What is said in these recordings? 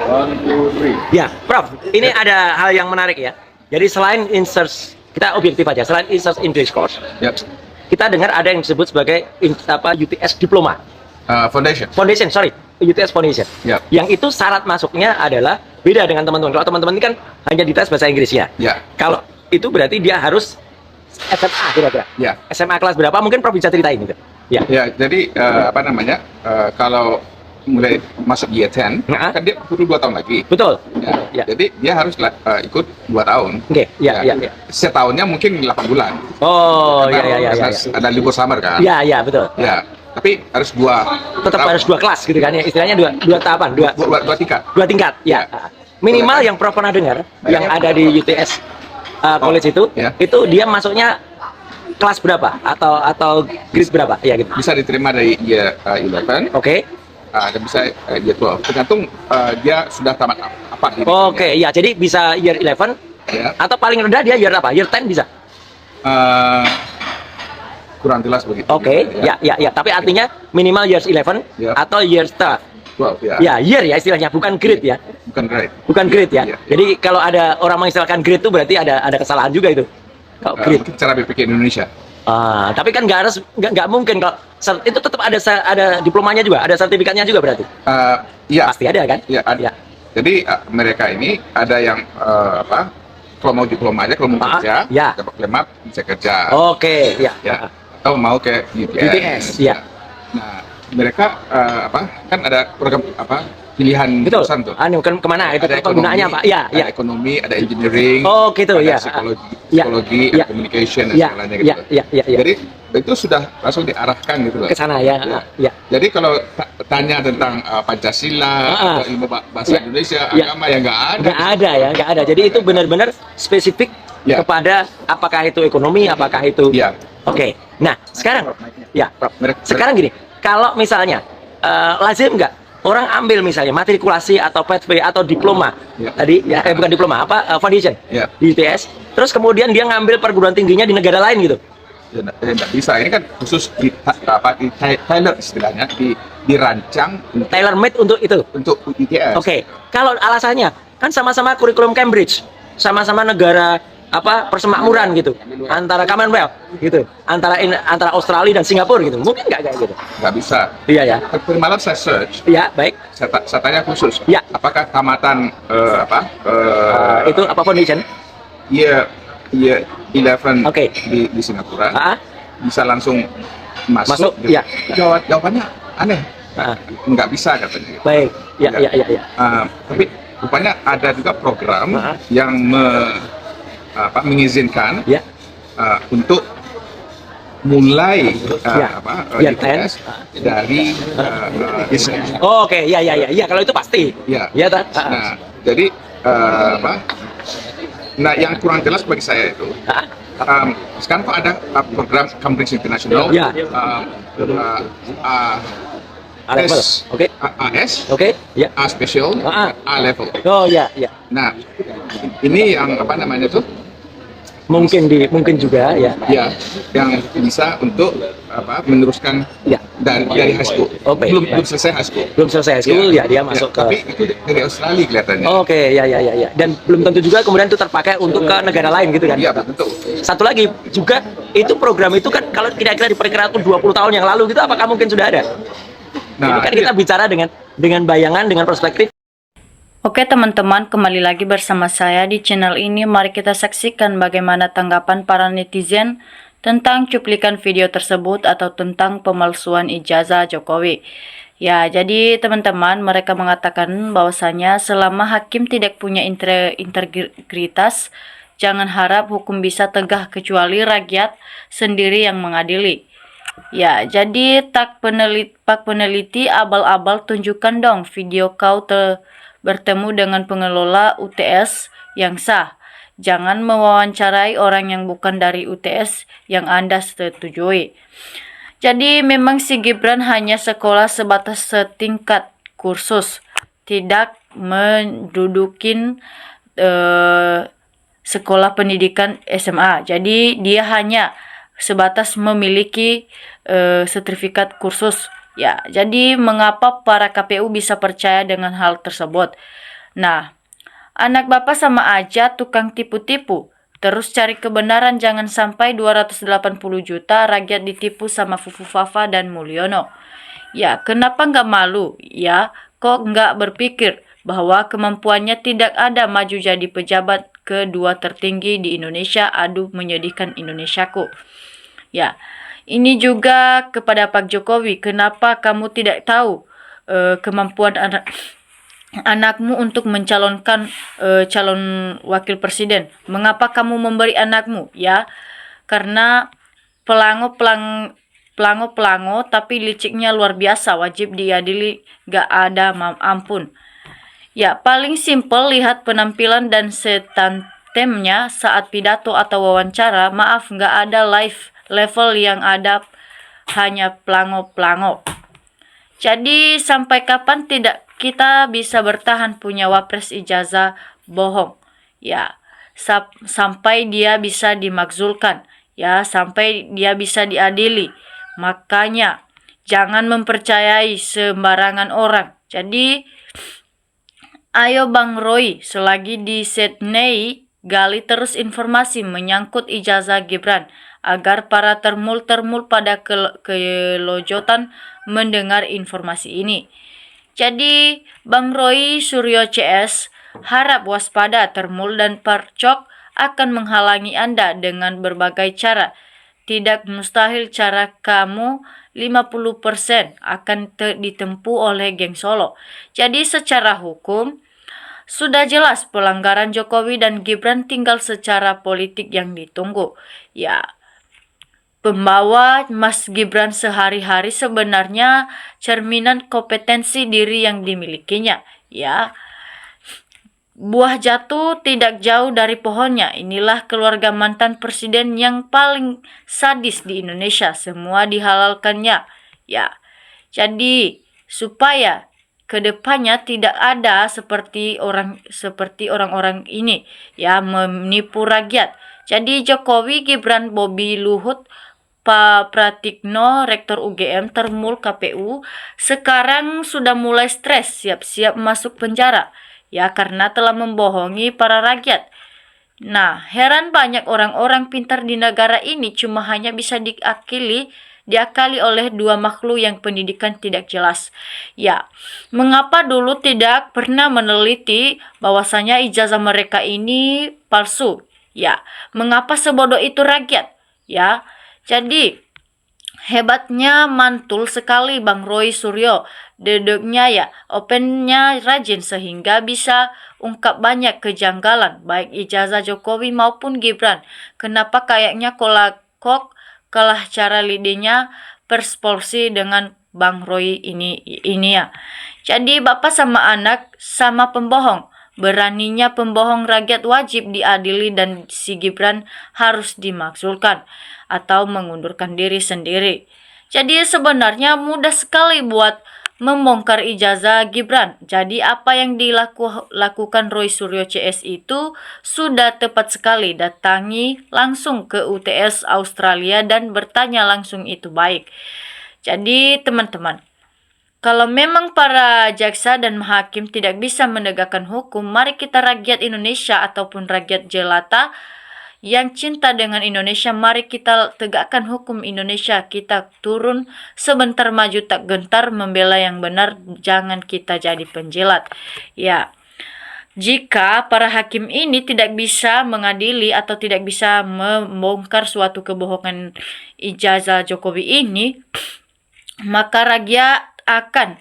One, two, three. Ya, Prof, ini ada hal yang menarik ya. Jadi selain insert, kita objektif aja, selain insert English course, Yep. kita dengar ada yang disebut sebagai UTS diploma. Foundation. Sorry, UTS Foundation. Yep. Yang itu syarat masuknya adalah beda dengan teman-teman. Kalau teman-teman ini kan hanya dites bahasa Inggris ya. Ya. Kalau itu berarti dia harus SMA kira-kira. Ya. SMA kelas berapa? Mungkin Prof bisa ceritain gitu. Ya. Ya, jadi kalau mulai masuk year 10, Nah. kan dia perlu 2 tahun lagi. Betul. Ya. Ya. Jadi dia harus ikut 2 tahun. Oke, ya. Setahunnya mungkin 8 bulan. Oh, Karena ya. Ada libur summer kan. Ya, betul. Ya. Tapi harus Tetap harus 2 kelas gitu kan ya. Istilahnya dua tahapan, dua tingkat. tingkat. Ya. Minimal yang Prof pernah dengar yang ada di UTS college itu dia masuknya kelas berapa atau grade berapa ya gitu. Bisa diterima dari year 11. Oke. Dan bisa year 12. Tergantung dia sudah tamat apa. Oke, ya jadi bisa year 11 Ya. atau paling rendah dia year apa? Year 10 bisa. Kurang jelas begitu. Oke, ya. Tapi artinya minimal year 11 Ya. atau year 12. 12 ya. Ya, year ya istilahnya, bukan grade ya. Bukan grade. Bukan grade ya. Ya. Jadi kalau ada orang mengistilahkan grade itu berarti ada kesalahan juga itu. Kalau grade. Mungkin cara berpikir Indonesia. Tapi kan nggak mungkin kalau itu tetap ada diplomanya juga, ada sertifikatnya juga berarti. Iya. Pasti ada kan? Iya, ada. Ya. Jadi mereka ini ada yang kalau mau diploma aja, kalau mau kerja, ya. dapat diploma bisa kerja. Oke, ya. Ya. Atau mau ke UTS. UTS, ya. Nah, mereka kan ada program pilihan Betul. jurusan tuh. Kemana itu Ada penggunaannya ekonomi, Pak? Ya, ada ya. ekonomi, ada engineering, Oh, gitu ada ya. psikologi, Ya. ada communication dan Ya, segalanya gitu. ya. Jadi itu sudah langsung diarahkan gitu loh. Ke sana ya. Ya. Jadi kalau tanya tentang Pancasila atau ilmu bahasa Indonesia, agama ya nggak ada. Nggak ada. Jadi itu benar-benar spesifik Ya. kepada apakah itu ekonomi, apakah itu. Ya. Oke. Nah, sekarang ya, Prof. Mereka- Sekarang gini, kalau misalnya lazim nggak orang ambil misalnya matrikulasi atau PTP atau diploma Ya. tadi bukan diploma foundation Ya. di UTS, terus kemudian dia ngambil perguruan tingginya di negara lain gitu. Ya, nggak bisa. Ini kan khusus di tailor istilahnya, dirancang Tailor made untuk itu. untuk UTS. Oke. Kalau alasannya kan sama-sama kurikulum Cambridge, sama-sama negara persemakmuran gitu, antara Commonwealth gitu, antara Australia dan Singapura gitu, mungkin nggak kayak gitu. Nggak bisa. Iya ya. Malam saya search, Iya, baik. saya tanya khusus. Ya. Apakah tamatan Itu apa foundation? year 11 Oke. di Singapura bisa langsung Masuk, gitu? ya. Jawabannya aneh. Nggak bisa katanya. Baik. Ya. Tapi rupanya ada juga program yang mengizinkan Ya. untuk mulai Year UTS dari bisnis. Oke, ya. Kalau itu pasti. Ya. Ya, tak? Nah, jadi yang kurang jelas bagi saya itu sekarang kok ada program Cambridge International, Ya. A level. Oke. AS, Oke. Ya. A special, A level. Oh, ya. Nah, ini yang tuh Mungkin juga ya. ya yang bisa untuk meneruskan Ya. dari high school. Oke. Belum selesai high school. Belum selesai school ya, dia masuk ke. Tapi itu dari Australia kelihatannya. Oke, ya. Dan belum tentu juga kemudian itu terpakai untuk ke negara lain gitu kan? Iya, betul. Satu lagi juga itu program itu kan kalau kira-kira diperkirakan 20 tahun yang lalu gitu, apakah mungkin sudah ada? Ini kan kita bicara dengan bayangan, dengan perspektif. Oke teman-teman, kembali lagi bersama saya di channel ini. Mari kita saksikan bagaimana tanggapan para netizen tentang cuplikan video tersebut atau tentang pemalsuan ijazah Jokowi. Ya, jadi teman-teman, mereka mengatakan bahwasanya selama hakim tidak punya integritas, jangan harap hukum bisa tegak kecuali rakyat sendiri yang mengadili. Ya, jadi Pak peneliti abal-abal, tunjukkan dong video kau bertemu dengan pengelola UTS yang sah. Jangan mewawancarai orang yang bukan dari UTS yang Anda setujui. Jadi memang si Gibran hanya sekolah sebatas setingkat kursus, tidak mendudukin sekolah pendidikan SMA. Jadi dia hanya sebatas memiliki sertifikat kursus Ya, jadi mengapa para KPU bisa percaya dengan hal tersebut? Nah, anak Bapak sama aja tukang tipu-tipu. Terus cari kebenaran, jangan sampai 280 juta rakyat ditipu sama Fufu Fafa dan Mulyono. Ya, kenapa nggak malu? Ya, kok nggak berpikir bahwa kemampuannya tidak ada maju jadi pejabat kedua tertinggi di Indonesia? Aduh, menyedihkan Indonesiaku. Ya, ini juga kepada Pak Jokowi, kenapa kamu tidak tahu kemampuan anakmu untuk mencalonkan calon wakil presiden? Mengapa kamu memberi anakmu? Ya, karena pelango tapi liciknya luar biasa, wajib diadili, gak ada ampun. Ya, paling simpel lihat penampilan dan setantemnya saat pidato atau wawancara. Maaf, gak ada live level yang ada hanya pelango-pelango. Jadi sampai kapan tidak kita bisa bertahan punya wapres ijazah bohong? Ya, sampai dia bisa dimakzulkan. Ya, sampai dia bisa diadili. Makanya jangan mempercayai sembarangan orang. Jadi ayo Bang Roy, selagi di Sydney, gali terus informasi menyangkut ijazah Gibran agar para termul-termul pada kelojotan mendengar informasi ini. Jadi, Bang Roy Suryo CS harap waspada, termul dan parcok akan menghalangi Anda dengan berbagai cara. Tidak mustahil cara kamu 50% akan ditempuh oleh geng Solo. Jadi secara hukum, sudah jelas pelanggaran Jokowi dan Gibran, tinggal secara politik yang ditunggu. Ya, pembawa Mas Gibran sehari-hari sebenarnya cerminan kompetensi diri yang dimilikinya. Ya, buah jatuh tidak jauh dari pohonnya. Inilah keluarga mantan presiden yang paling sadis di Indonesia. Semua dihalalkannya. Ya, jadi supaya kedepannya tidak ada seperti orang-orang ini, ya, menipu rakyat. Jadi Jokowi, Gibran, Bobi, Luhut, Pak Pratikno, Rektor UGM, termul KPU, sekarang sudah mulai stres, siap-siap masuk penjara, ya, karena telah membohongi para rakyat. Nah, heran banyak orang-orang pintar di negara ini cuma hanya bisa diakali oleh dua makhluk yang pendidikan tidak jelas. Ya, mengapa dulu tidak pernah meneliti bahwasanya ijazah mereka ini palsu? Ya, mengapa sebodoh itu rakyat? Ya, jadi hebatnya mantul sekali Bang Roy Suryo. Dedeknya ya, opennya rajin sehingga bisa ungkap banyak kejanggalan baik ijazah Jokowi maupun Gibran. Kenapa kayaknya kok kalah cara lidenya perspolsi dengan Bang Roy ini ya. Jadi bapak sama anak sama pembohong. Beraninya pembohong rakyat wajib diadili dan si Gibran harus dimakzulkan atau mengundurkan diri sendiri. Jadi sebenarnya mudah sekali buat membongkar ijazah Gibran. Jadi apa yang dilakukan Roy Suryo CS itu sudah tepat sekali. Datangi langsung ke UTS Australia dan bertanya langsung, itu baik. Jadi teman-teman, kalau memang para jaksa dan hakim tidak bisa menegakkan hukum, mari kita rakyat Indonesia ataupun rakyat jelata yang cinta dengan Indonesia, mari kita tegakkan hukum Indonesia. Kita turun sebentar maju tak gentar membela yang benar, jangan kita jadi penjilat. Ya, jika para hakim ini tidak bisa mengadili atau tidak bisa membongkar suatu kebohongan ijazah Jokowi ini, maka rakyat akan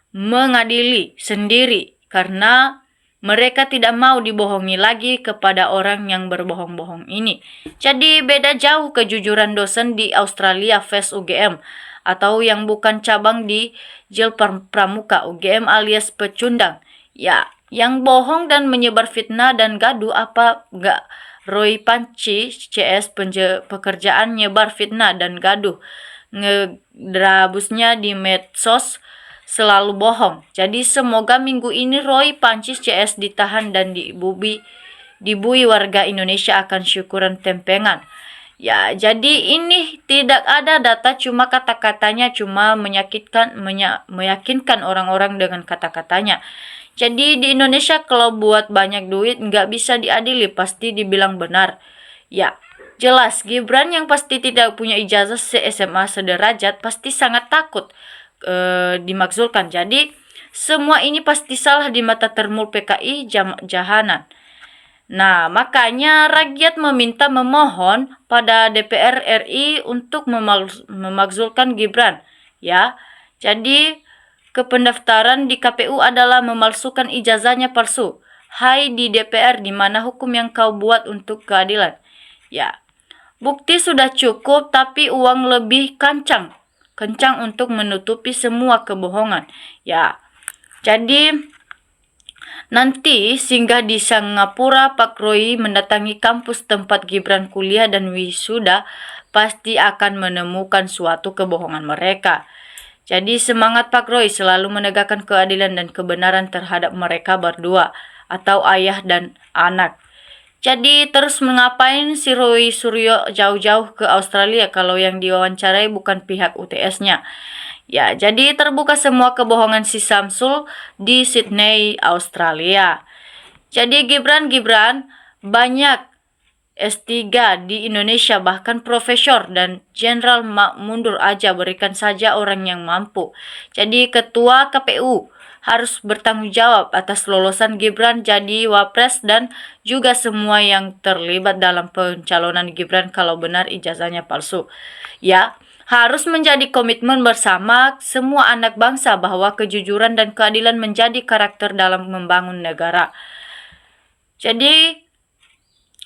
mengadili sendiri karena mereka tidak mau dibohongi lagi kepada orang yang berbohong-bohong ini. Jadi beda jauh kejujuran dosen di Australia FES UGM atau yang bukan cabang di Jil Pramuka UGM alias pecundang. Ya, yang bohong dan menyebar fitnah dan gaduh apa enggak Roy Panci CS pekerjaan nyebar fitnah dan gaduh. Ngedrabusnya di medsos selalu bohong. Jadi semoga minggu ini Roy Pancis CS ditahan dan dibui warga Indonesia akan syukuran tempengan. Ya, jadi ini tidak ada data, cuma kata-katanya, cuma meyakinkan orang-orang dengan kata-katanya. Jadi di Indonesia kalau buat banyak duit nggak bisa diadili, pasti dibilang benar. Ya, jelas Gibran yang pasti tidak punya ijazah se-SMA sederajat pasti sangat takut dimakzulkan. Jadi semua ini pasti salah di mata Termul PKI Jahanan. Nah, makanya rakyat memohon pada DPR RI untuk memakzulkan Gibran. Ya, jadi kependaftaran di KPU adalah memalsukan ijazahnya palsu. Hai di DPR, di mana hukum yang kau buat untuk keadilan? Ya, bukti sudah cukup, tapi uang lebih kencang untuk menutupi semua kebohongan. Ya, jadi nanti singgah di Singapura, Pak Roy mendatangi kampus tempat Gibran kuliah dan wisuda, pasti akan menemukan suatu kebohongan mereka. Jadi semangat Pak Roy selalu menegakkan keadilan dan kebenaran terhadap mereka berdua atau ayah dan anak. Jadi terus mengapain si Roy Suryo jauh-jauh ke Australia kalau yang diwawancarai bukan pihak UTS-nya? Ya, jadi terbuka semua kebohongan si Samsul di Sydney, Australia. Jadi Gibran banyak S3 di Indonesia, bahkan profesor dan jenderal, mundur aja, berikan saja orang yang mampu. Jadi ketua KPU harus bertanggung jawab atas lolosan Gibran jadi wapres dan juga semua yang terlibat dalam pencalonan Gibran kalau benar ijazahnya palsu. Ya, harus menjadi komitmen bersama semua anak bangsa bahwa kejujuran dan keadilan menjadi karakter dalam membangun negara. Jadi,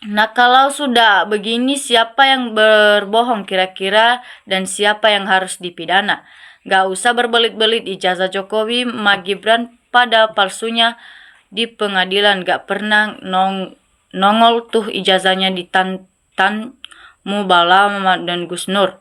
nah kalau sudah begini, siapa yang berbohong kira-kira dan siapa yang harus dipidana? Gak usah berbelit-belit ijazah Jokowi sama Gibran pada palsunya di pengadilan. Gak pernah nongol tuh ijazahnya di Tan Mubala dan Gus Nur.